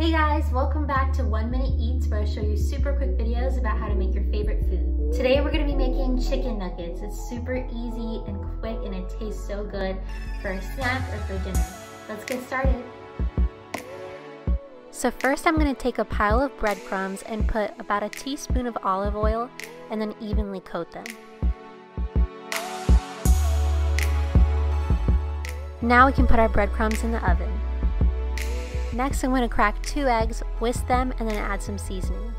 Hey guys, welcome back to 1 Minute Eats, where I show you super quick videos about how to make your favorite food. Today we're going to be making chicken nuggets. It's super easy and quick and it tastes so good for a snack or for dinner. Let's get started. So first I'm going to take a pile of breadcrumbs and put about a teaspoon of olive oil and then evenly coat them. Now we can put our breadcrumbs in the oven. Next, I'm going to crack 2 eggs, whisk them, and then add some seasoning.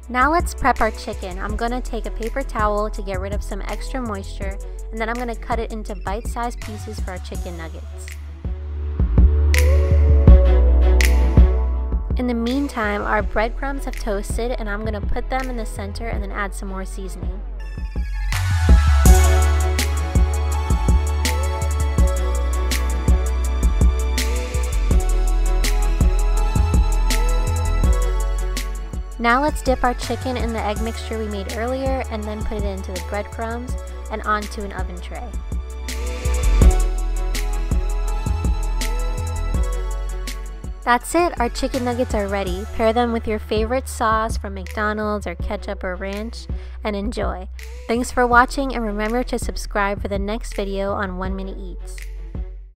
Now let's prep our chicken. I'm going to take a paper towel to get rid of some extra moisture, and then I'm going to cut it into bite-sized pieces for our chicken nuggets. In the meantime, our breadcrumbs have toasted, and I'm going to put them in the center and then add some more seasoning. Now let's dip our chicken in the egg mixture we made earlier and then put it into the breadcrumbs and onto an oven tray. That's it, our chicken nuggets are ready. Pair them with your favorite sauce from McDonald's or ketchup or ranch and enjoy. Thanks for watching, and remember to subscribe for the next video on 1 Minute Eats.